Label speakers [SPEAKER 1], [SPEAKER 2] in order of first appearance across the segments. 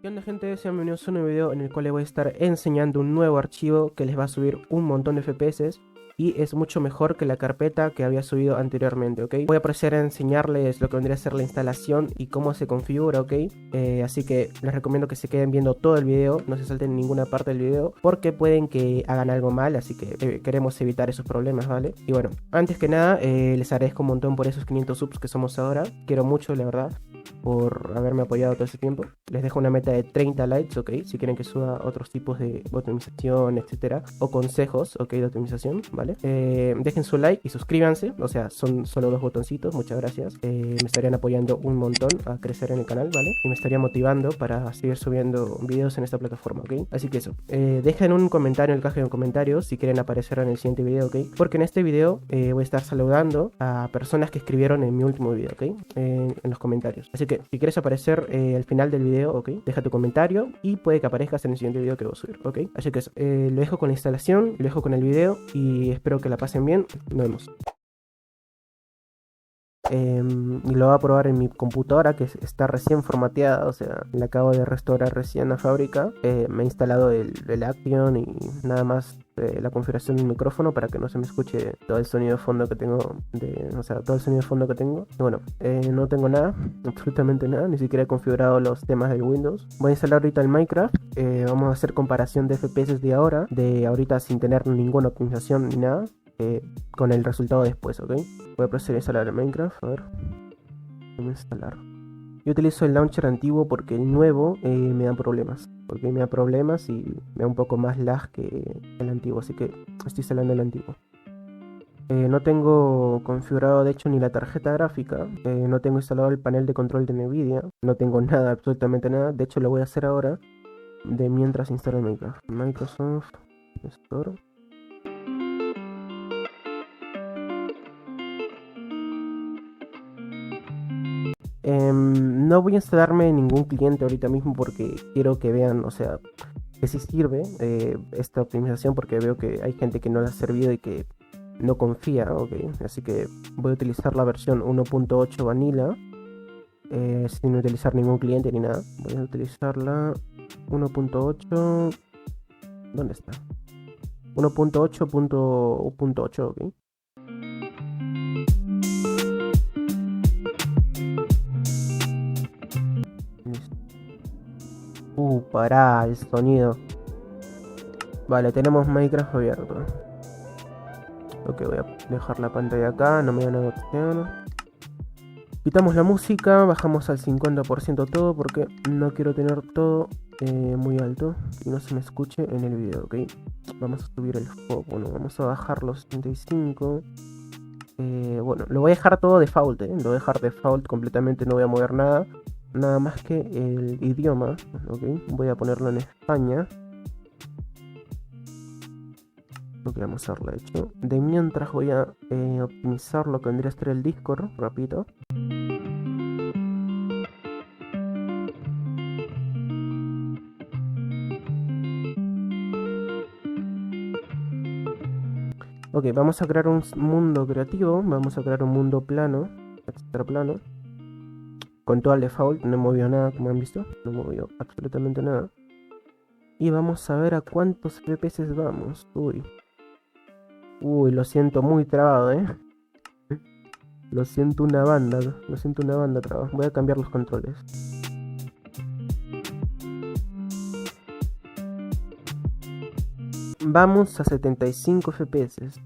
[SPEAKER 1] ¿Qué onda, gente? Sean bienvenidos a un nuevo video en el cual les voy a estar enseñando un nuevo archivo que les va a subir un montón de FPS y es mucho mejor que la carpeta que había subido anteriormente, ¿ok? Voy a proceder a enseñarles lo que vendría a ser la instalación y cómo se configura, ¿ok? Así que les recomiendo que se queden viendo todo el video, no se salten ninguna parte del video porque pueden que hagan algo mal, así que queremos evitar esos problemas, ¿vale? Y bueno, antes que nada, les agradezco un montón por esos 500 subs que somos ahora, quiero mucho, la verdad, por haberme apoyado todo ese tiempo. Les dejo una meta de 30 likes, ok, si quieren que suba otros tipos de optimización, etcétera, o consejos, ok, de optimización, ¿vale? Dejen su like y suscríbanse, o sea, son solo dos botoncitos, muchas gracias. Me estarían apoyando un montón a crecer en el canal, ¿vale? Y me estaría motivando para seguir subiendo videos en esta plataforma, ok. Así que eso, dejen un comentario en el caja de comentarios si quieren aparecer en el siguiente video, ok, porque en este video voy a estar saludando a personas que escribieron en mi último video, ok, en los comentarios. Así que si quieres aparecer al final del video, ok, deja tu comentario y puede que aparezcas en el siguiente video que voy a subir, ok. Así que eso, lo dejo con la instalación, lo dejo con el video y espero que la pasen bien. Nos vemos. Lo voy a probar en mi computadora que está recién formateada, o sea, la acabo de restaurar recién a fábrica. Me he instalado el Action y nada más la configuración del micrófono para que no se me escuche todo el sonido de fondo que tengo, o sea, todo el sonido de fondo que tengo. Y bueno, no tengo nada, absolutamente nada, ni siquiera he configurado los temas del Windows. Voy a instalar ahorita el Minecraft, vamos a hacer comparación de FPS de ahorita sin tener ninguna optimización ni nada. Con el resultado después, ¿ok? Voy a proceder a instalar el Minecraft, a ver. Voy a instalar. Yo utilizo el launcher antiguo porque el nuevo me da problemas. Porque me da problemas y me da un poco más lag que el antiguo, así que estoy instalando el antiguo. No tengo configurado de hecho ni la tarjeta gráfica, no tengo instalado el panel de control de Nvidia, no tengo nada, absolutamente nada. De hecho lo voy a hacer ahora, de mientras instalo el Minecraft. Microsoft Store. No voy a instalarme ningún cliente ahorita mismo porque quiero que vean, o sea, que sí sirve esta optimización, porque veo que hay gente que no la ha servido y que no confía, ok. Así que voy a utilizar la versión 1.8 Vanilla, sin utilizar ningún cliente ni nada. Voy a utilizar la 1.8. ¿Dónde está? 1.8.8, ok. Pará, el sonido. Vale, tenemos Minecraft abierto. Ok, voy a dejar la pantalla acá, no me da nada opción. Quitamos la música, bajamos al 50% todo porque no quiero tener todo muy alto y no se me escuche en el video, ok. Vamos a subir el foco, bueno, vamos a bajar los 75. Bueno, lo voy a dejar todo default, lo voy a dejar default completamente, no voy a mover nada. Nada más que el idioma, ok. Voy a ponerlo en España. Ok, vamos a hacerlo hecho. De mientras voy a optimizar lo que vendría a ser el Discord, rapidito. Ok, vamos a crear un mundo creativo, vamos a crear un mundo plano, extra plano. Con todo el default, no he movido nada, como han visto, no he movido absolutamente nada. Y vamos a ver a cuántos FPS vamos. Uy, lo siento muy trabado, Lo siento una banda trabado. Voy a cambiar los controles. Vamos a 75 FPS.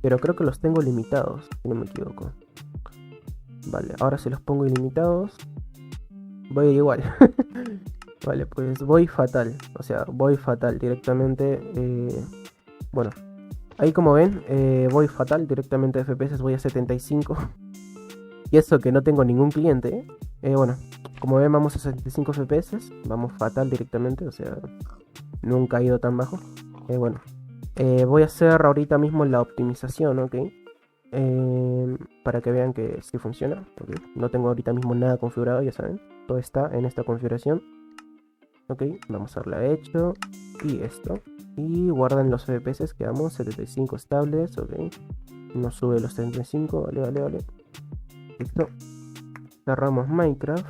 [SPEAKER 1] Pero creo que los tengo limitados, si no me equivoco. Vale, ahora si los pongo ilimitados, voy igual. Vale, pues voy fatal. O sea, voy fatal directamente. Bueno, ahí como ven, voy fatal directamente de FPS, voy a 75. Y eso que no tengo ningún cliente. Bueno, como ven, vamos a 75 FPS. Vamos fatal directamente, o sea, nunca he ido tan bajo. Bueno, voy a hacer ahorita mismo la optimización, ok. Para que vean que sí funciona, okay. No tengo ahorita mismo nada configurado, ya saben. Todo está en esta configuración. Ok, vamos a darle a hecho. Y esto. Y guardan los FPS, quedamos 75 estables, ok. No sube los 75, vale. Listo. Cerramos Minecraft.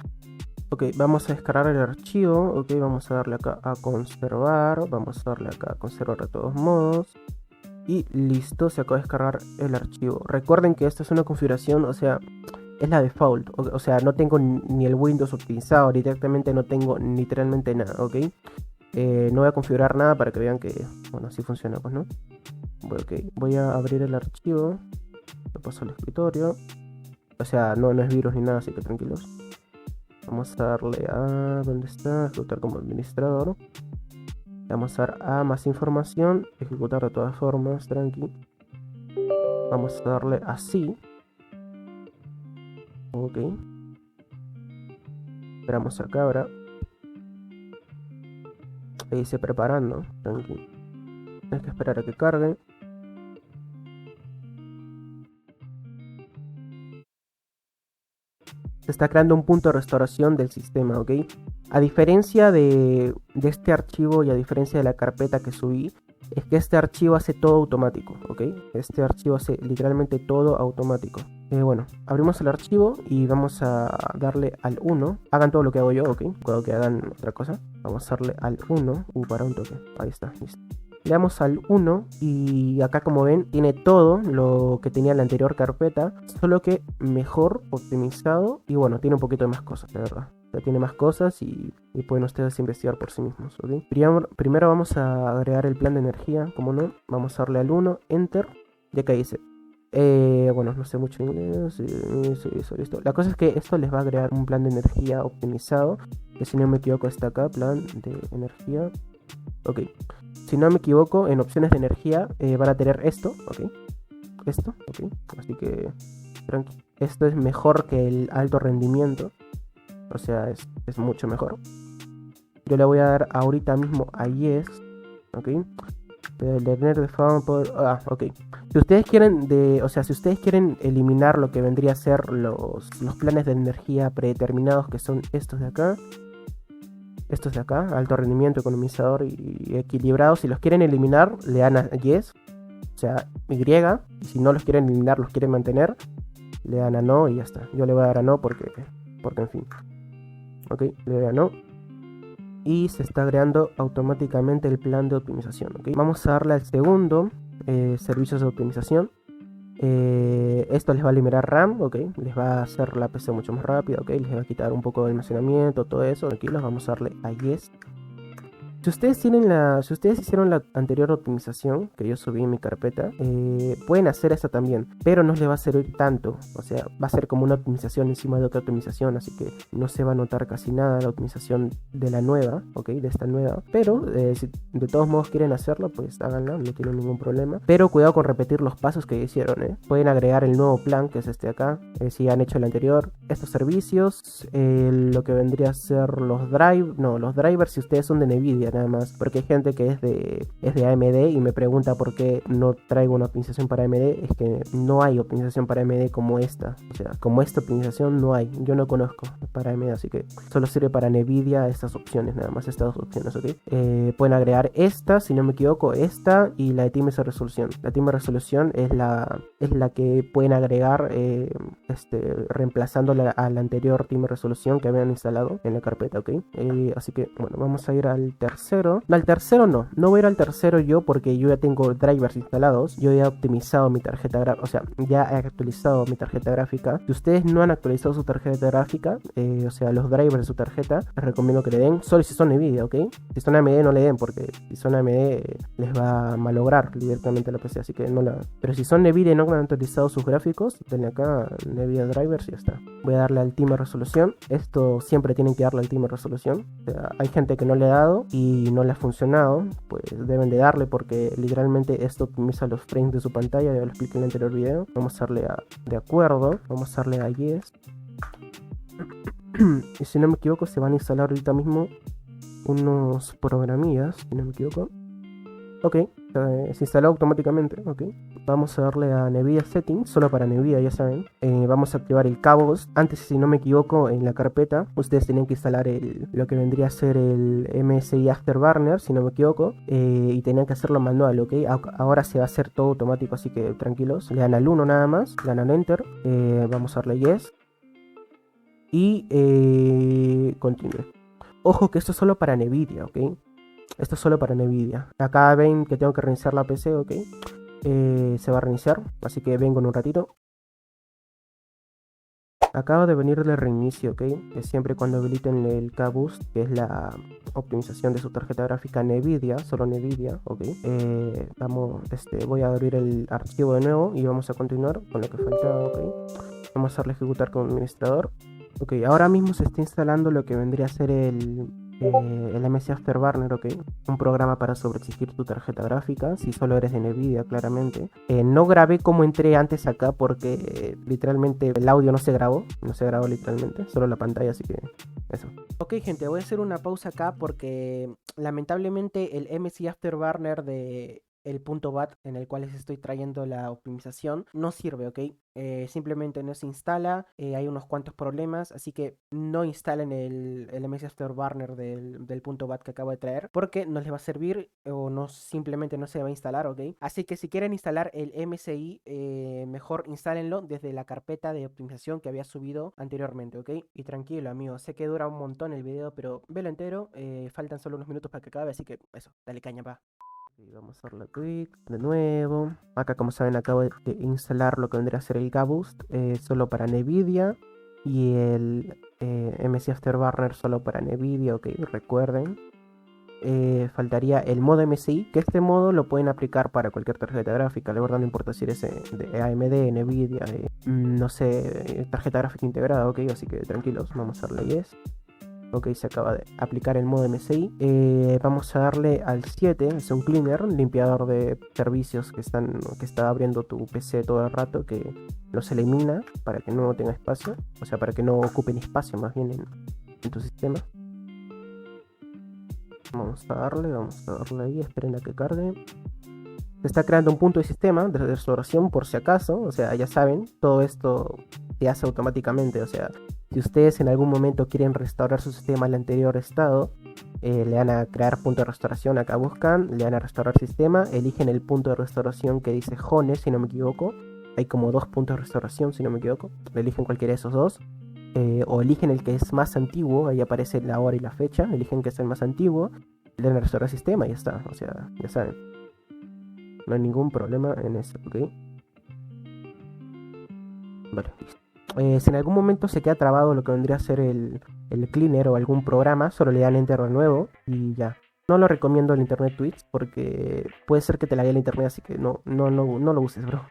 [SPEAKER 1] Ok, vamos a descargar el archivo. Ok, vamos a darle acá a conservar. Vamos a darle acá a conservar de todos modos. Y listo, se acaba de descargar el archivo. Recuerden que esta es una configuración, o sea, es la default. O sea, no tengo ni el Windows optimizado, directamente no tengo literalmente nada, ¿ok? No voy a configurar nada para que vean que, bueno, así funciona, pues, ¿no? Ok, voy a abrir el archivo. Lo paso al escritorio. O sea, no es virus ni nada, así que tranquilos. Vamos a darle a... ¿Dónde está? Ejecutar como administrador. Vamos a dar a más información. Ejecutar de todas formas, tranqui. Vamos a darle así. Ok. Esperamos acá ahora. Ahí dice preparando. Tranqui. Hay que esperar a que cargue. Se está creando un punto de restauración del sistema, ¿ok? A diferencia de este archivo y a diferencia de la carpeta que subí, es que este archivo hace todo automático, ¿ok? Este archivo hace literalmente todo automático. Bueno, abrimos el archivo y vamos a darle al 1. Hagan todo lo que hago yo, ¿ok? Cuando que hagan otra cosa. Vamos a darle al 1. Para un toque. Ahí está, listo. Le damos al 1 y acá, como ven, tiene todo lo que tenía la anterior carpeta, solo que mejor optimizado y bueno, tiene un poquito de más cosas, la verdad. O sea, tiene más cosas y pueden ustedes investigar por sí mismos, ¿ok? Primero vamos a agregar el plan de energía, como no, vamos a darle al 1, Enter, y acá dice, bueno, no sé mucho inglés, listo. La cosa es que esto les va a crear un plan de energía optimizado, que si no me equivoco está acá, plan de energía, ok. Si no me equivoco, en opciones de energía van a tener esto, ok. Esto, ok. Así que, tranqui. Esto es mejor que el alto rendimiento. O sea, es mucho mejor. Yo le voy a dar ahorita mismo a Yes, ok. Ok. Si ustedes quieren si ustedes quieren eliminar lo que vendría a ser los planes de energía predeterminados, que son estos de acá. Estos de acá, alto rendimiento, economizador y equilibrado. Si los quieren eliminar, le dan a Yes, o sea, Y. Y si no los quieren eliminar, los quieren mantener, le dan a No y ya está. Yo le voy a dar a No porque en fin. Ok, le doy a No. Y se está creando automáticamente el plan de optimización. ¿Okay? Vamos a darle al segundo, servicios de optimización. Esto les va a liberar RAM, ok, les va a hacer la PC mucho más rápida, ok, les va a quitar un poco de almacenamiento, todo eso, tranquilos, vamos a darle a Yes. Si ustedes hicieron la anterior optimización que yo subí en mi carpeta, pueden hacer esta también, pero no les va a servir tanto. O sea, va a ser como una optimización encima de otra optimización, así que no se va a notar casi nada la optimización de la nueva, ok, de esta nueva. Pero si de todos modos quieren hacerlo, pues háganlo, no tienen ningún problema. Pero cuidado con repetir los pasos que hicieron, Pueden agregar el nuevo plan, que es este de acá, si han hecho el anterior. Estos servicios, lo que vendría a ser los drivers, si ustedes son de Nvidia, nada más, porque hay gente que es de AMD y me pregunta por qué no traigo una optimización para AMD. Es que no hay optimización para AMD como esta, o sea, como esta optimización no hay, yo no conozco para AMD, así que solo sirve para Nvidia estas opciones, nada más estas dos opciones, ok. Pueden agregar esta, si no me equivoco, esta y la de Team Resolución. La Team Resolución es la que pueden agregar reemplazando a la anterior Team Resolución que habían instalado en la carpeta, ok. Así que bueno, vamos a ir al tercero. No, al tercero no voy a ir al tercero yo, porque yo ya tengo drivers instalados. Yo ya he optimizado mi tarjeta gráfica, o sea, ya he actualizado mi tarjeta gráfica. Si ustedes no han actualizado su tarjeta gráfica, o sea, los drivers de su tarjeta, les recomiendo que le den, solo si son Nvidia, ok. Si son AMD no le den, porque si son AMD les va a malograr directamente la PC, así que no la... Pero si son Nvidia y no han actualizado sus gráficos, denle acá Nvidia drivers y ya está. Voy a darle al Team Resolución. Esto siempre tienen que darle al Team Resolución. O sea, hay gente que no le ha dado y no le ha funcionado, pues deben de darle, porque literalmente esto optimiza los frames de su pantalla. Ya lo expliqué en el anterior video. Vamos a darle a de acuerdo, vamos a darle a Yes. Y si no me equivoco, se van a instalar ahorita mismo unos programillas, si no me equivoco. Ok, se instaló automáticamente, ok. Vamos a darle a Nvidia Settings, solo para Nvidia, ya saben. Vamos a activar el cabos. Antes, si no me equivoco, en la carpeta ustedes tenían que instalar lo que vendría a ser el MSI Afterburner, si no me equivoco, y tenían que hacerlo manual, ok. Ahora se va a hacer todo automático, así que tranquilos. Le dan al 1 nada más, le dan al Enter, vamos a darle Yes. y continúe. Ojo que esto es solo para Nvidia, ¿ok? Esto es solo para Nvidia. Acá ven que tengo que reiniciar la PC, ¿ok? Se va a reiniciar, así que vengo en un ratito. Acaba de venir el reinicio, ¿ok? Siempre cuando habiliten el K-Boost, que es la optimización de su tarjeta gráfica Nvidia, solo Nvidia, ¿ok? Voy a abrir el archivo de nuevo y vamos a continuar con lo que falta, ¿ok? Vamos a darle a ejecutar como administrador. Ok, ahora mismo se está instalando lo que vendría a ser el MC Afterburner, ok, un programa para sobreexigir tu tarjeta gráfica, si solo eres de Nvidia, claramente. No grabé cómo entré antes acá porque literalmente el audio no se grabó literalmente, solo la pantalla, así que eso. Ok, gente, voy a hacer una pausa acá porque lamentablemente el MC Afterburner de el punto .bat en el cual les estoy trayendo la optimización no sirve, ¿ok? Simplemente no se instala, hay unos cuantos problemas, así que no instalen el MS Afterburner del punto .bat que acabo de traer, porque no les va a servir o no, simplemente no se va a instalar, ¿ok? Así que si quieren instalar el MSI, mejor instálenlo desde la carpeta de optimización que había subido anteriormente, ¿ok? Y tranquilo, amigo, sé que dura un montón el video, pero velo entero, faltan solo unos minutos para que acabe, así que eso, dale caña, pa. Y vamos a darle clic de nuevo. Acá, como saben, acabo de instalar lo que vendría a ser el K-Boost solo para Nvidia. Y el MC Afterburner solo para Nvidia, ok, recuerden. Faltaría el modo MSI, que este modo lo pueden aplicar para cualquier tarjeta gráfica. La verdad no importa si eres de AMD, Nvidia, no sé, tarjeta gráfica integrada, ok, así que tranquilos, vamos a darle yes. Ok, se acaba de aplicar el modo MSI. Vamos a darle al 7, es un cleaner, un limpiador de servicios que está abriendo tu PC todo el rato, que los elimina para que no tenga espacio, o sea, para que no ocupen espacio más bien en tu sistema. Vamos a darle ahí, esperen a que cargue. Se está creando un punto de sistema de restauración por si acaso, o sea, ya saben, todo esto se hace automáticamente, o sea, si ustedes en algún momento quieren restaurar su sistema al anterior estado, le van a crear punto de restauración, acá buscan, le van a restaurar sistema, eligen el punto de restauración que dice Jone, si no me equivoco, hay como 2 puntos de restauración, si no me equivoco, eligen cualquiera de esos 2, o eligen el que es más antiguo, ahí aparece la hora y la fecha, eligen que es el más antiguo, le dan a restaurar sistema y ya está, o sea, ya saben. No hay ningún problema en eso, ¿ok? Vale, listo. Si en algún momento se queda trabado lo que vendría a ser el cleaner o algún programa, solo le dan enter de nuevo y ya. No lo recomiendo el internet tweets porque puede ser que te lague el internet, así que no lo uses, bro.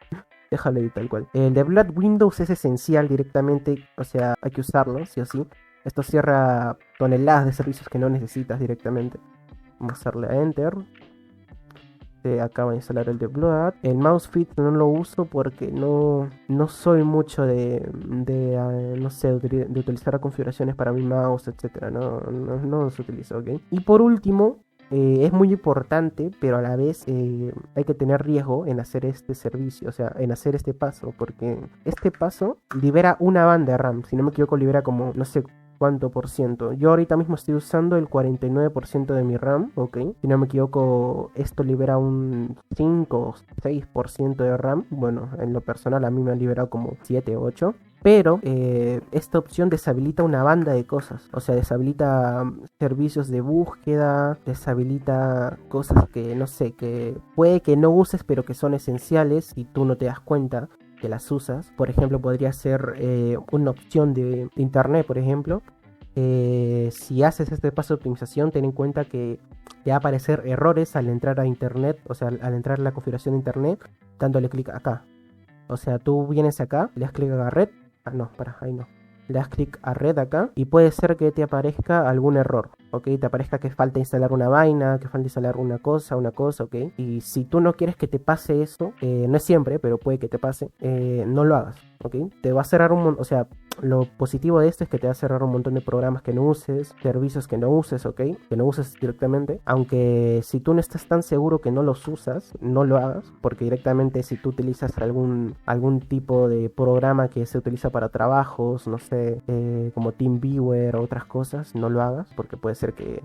[SPEAKER 1] Déjalo ahí tal cual. El de Blood Windows es esencial directamente, o sea, hay que usarlo, sí o sí. Esto cierra toneladas de servicios que no necesitas directamente. Vamos a darle a enter. Se acaba de instalar el de Blood. El mousefit no lo uso porque no soy mucho no sé, de utilizar configuraciones para mi mouse, etcétera. No los utilizo, ¿ok? Y por último, es muy importante, pero a la vez hay que tener riesgo en hacer este servicio, o sea, en hacer este paso, porque este paso libera una banda de RAM. Si no me equivoco, libera como, no sé cuánto por ciento. Yo ahorita mismo estoy usando el 49% de mi RAM, ok. Si no me equivoco, esto libera un 5 o 6% de RAM. Bueno, en lo personal a mí me han liberado como 7 o 8. Pero esta opción deshabilita una banda de cosas. O sea, deshabilita servicios de búsqueda, deshabilita cosas que no sé, que puede que no uses, pero que son esenciales y tú no te das cuenta que las usas. Por ejemplo, podría ser una opción de internet, por ejemplo. Si haces este paso de optimización, ten en cuenta que te va a aparecer errores al entrar a internet, o sea, al entrar a la configuración de internet, dándole clic acá. O sea, tú vienes acá, le das clic a red. Ah, no, ahí no. Le das clic a red acá y puede ser que te aparezca algún error, ¿ok? Te aparezca que falta instalar una vaina, que falta instalar una cosa, ¿ok? Y si tú no quieres que te pase eso, no es siempre, pero puede que te pase, no lo hagas, ¿ok? Te va a cerrar un montón, o sea, lo positivo de esto es que te va a cerrar un montón de programas que no uses, servicios que no uses, ¿ok? Que no uses directamente, aunque si tú no estás tan seguro que no los usas, no lo hagas, porque directamente si tú utilizas algún tipo de programa que se utiliza para trabajos, no sé, como TeamViewer o otras cosas, no lo hagas, porque puede ser que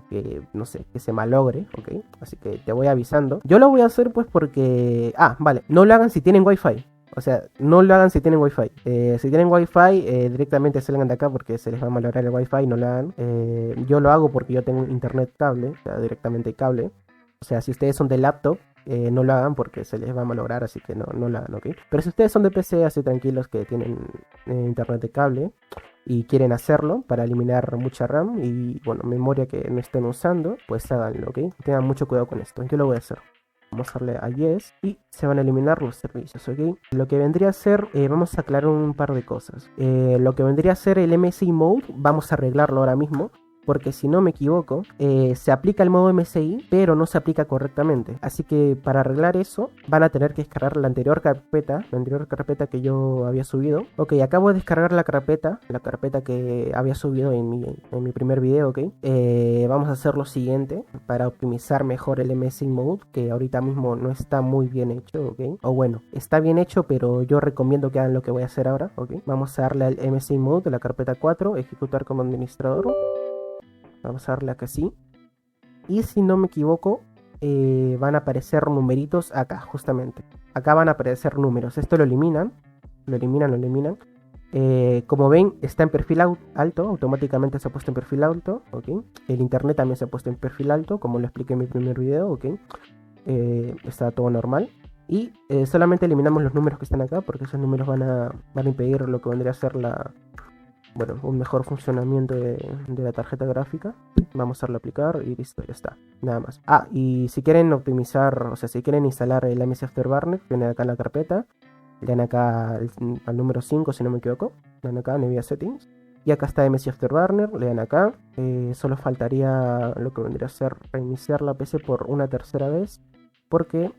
[SPEAKER 1] no sé, que se malogre, ¿ok? Así que te voy avisando. Yo lo voy a hacer pues porque... Ah, vale, no lo hagan si tienen Wi-Fi. O sea, no lo hagan si tienen wifi. Si tienen wifi, directamente salgan de acá porque se les va a malograr el wifi, no lo hagan. Yo lo hago porque yo tengo internet cable, o sea, directamente cable. O sea, si ustedes son de laptop, no lo hagan porque se les va a malograr, así que no lo hagan, ¿ok? Pero si ustedes son de PC, así tranquilos que tienen internet de cable y quieren hacerlo para eliminar mucha RAM y, bueno, memoria que no estén usando, pues háganlo, ¿ok? Tengan mucho cuidado con esto. Yo lo voy a hacer. Vamos a darle a Yes y se van a eliminar los servicios, ¿ok? Lo que vendría a ser, vamos a aclarar un par de cosas. Lo que vendría a ser el MSI Mode, vamos a arreglarlo ahora mismo. Porque si no me equivoco, se aplica el modo MSI, pero no se aplica correctamente. Así que para arreglar eso, van a tener que descargar la anterior carpeta que yo había subido. Ok, acabo de descargar la carpeta que había subido en mi primer video, ok. Vamos a hacer lo siguiente para optimizar mejor el MSI Mode, que ahorita mismo no está muy bien hecho, ok. O bueno, está bien hecho, pero yo recomiendo que hagan lo que voy a hacer ahora, ok. Vamos a darle al MSI Mode de la carpeta 4, ejecutar como administrador. Vamos a darle acá sí. Y si no me equivoco, van a aparecer numeritos acá, justamente. Acá van a aparecer números. Esto lo eliminan. Lo eliminan. Como ven, está en perfil alto. Automáticamente se ha puesto en perfil alto. ¿Ok? El internet también se ha puesto en perfil alto, como lo expliqué en mi primer video. ¿Ok? Está todo normal. Y solamente eliminamos los números que están acá, porque esos números van a impedir lo que vendría a ser un mejor funcionamiento de la tarjeta gráfica. Vamos a darle a aplicar y listo, ya está, nada más. Y si quieren optimizar, o sea, si quieren instalar el MSI Afterburner, vienen acá en la carpeta, le dan acá al número 5 si no me equivoco, le dan acá NVIDIA Settings, y acá está MSI Afterburner, le dan acá. Solo faltaría lo que vendría a ser reiniciar la PC por una tercera vez, porque,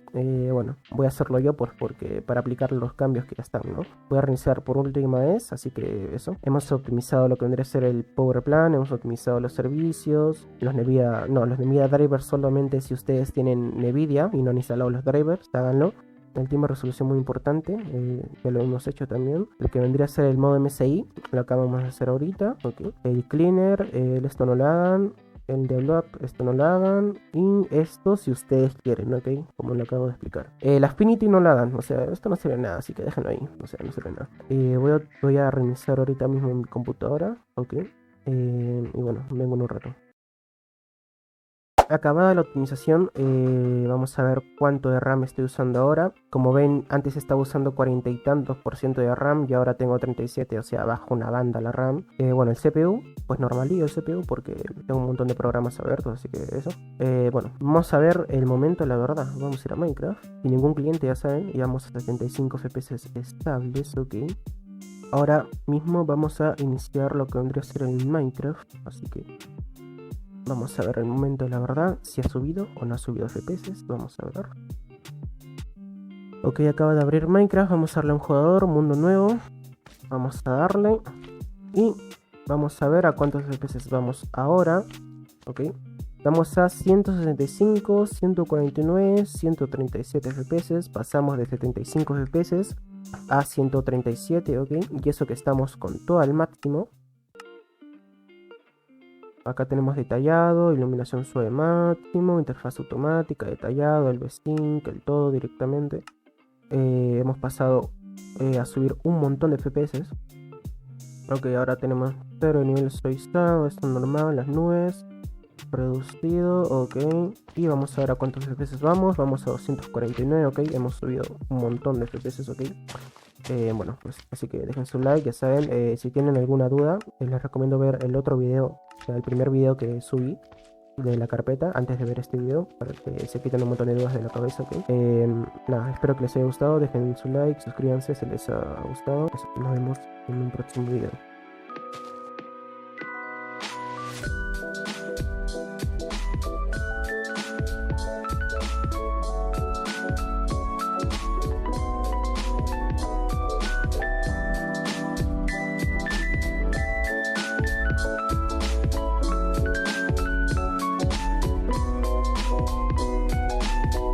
[SPEAKER 1] voy a hacerlo yo porque para aplicar los cambios que ya están, ¿no? Voy a reiniciar por última vez, así que eso. Hemos optimizado lo que vendría a ser el Power Plan, hemos optimizado los servicios, los NVIDIA drivers solamente si ustedes tienen NVIDIA y no han instalado los drivers, háganlo. El tiempo de resolución muy importante, ya lo hemos hecho también. Lo que vendría a ser el modo MSI, lo acabamos de hacer ahorita, ok. El cleaner, esto no lo hagan. El develop, esto no lo hagan. Y esto si ustedes quieren, ¿ok? Como lo acabo de explicar. La Affinity no lo hagan, o sea, esto no sirve de nada, así que déjenlo ahí. O sea, no sirve de nada. Voy a reiniciar ahorita mismo mi computadora, ¿ok? Y bueno, vengo en un rato. Acabada la optimización, vamos a ver cuánto de RAM estoy usando ahora. Como ven, antes estaba usando 40 y tantos % de RAM y ahora tengo 37, o sea, bajo una banda la RAM. El CPU, pues normalillo el CPU porque tengo un montón de programas abiertos, así que eso. Vamos a ver el momento, la verdad. Vamos a ir a Minecraft. Sin ningún cliente, ya saben, y vamos a 75 FPS estables, ok. Ahora mismo vamos a iniciar lo que vendría a ser el Minecraft, así que vamos a ver el momento de la verdad, si ha subido o no ha subido FPS. Vamos a ver. Ok, acaba de abrir Minecraft. Vamos a darle a un jugador, mundo nuevo. Vamos a darle. Y vamos a ver a cuántos FPS vamos ahora. Ok. Vamos a 165, 149, 137 FPS. Pasamos de 75 FPS a 137, ok. Y eso que estamos con todo al máximo. Acá tenemos detallado, iluminación suave máximo, interfaz automática, detallado, el VSync, el todo directamente. Hemos pasado a subir un montón de FPS. Ok, ahora tenemos 0 nivel suavizado, esto normal, las nubes, reducido, ok. Y vamos a ver a cuántos FPS vamos. Vamos a 249, ok. Hemos subido un montón de FPS, ok. Pues así que dejen su like, ya saben. Si tienen alguna duda, les recomiendo ver el otro video, o sea, el primer video que subí de la carpeta antes de ver este video, para que se quiten un montón de dudas de la cabeza, ¿ok? Espero que les haya gustado, dejen su like, suscríbanse si les ha gustado. Nos vemos en un próximo video.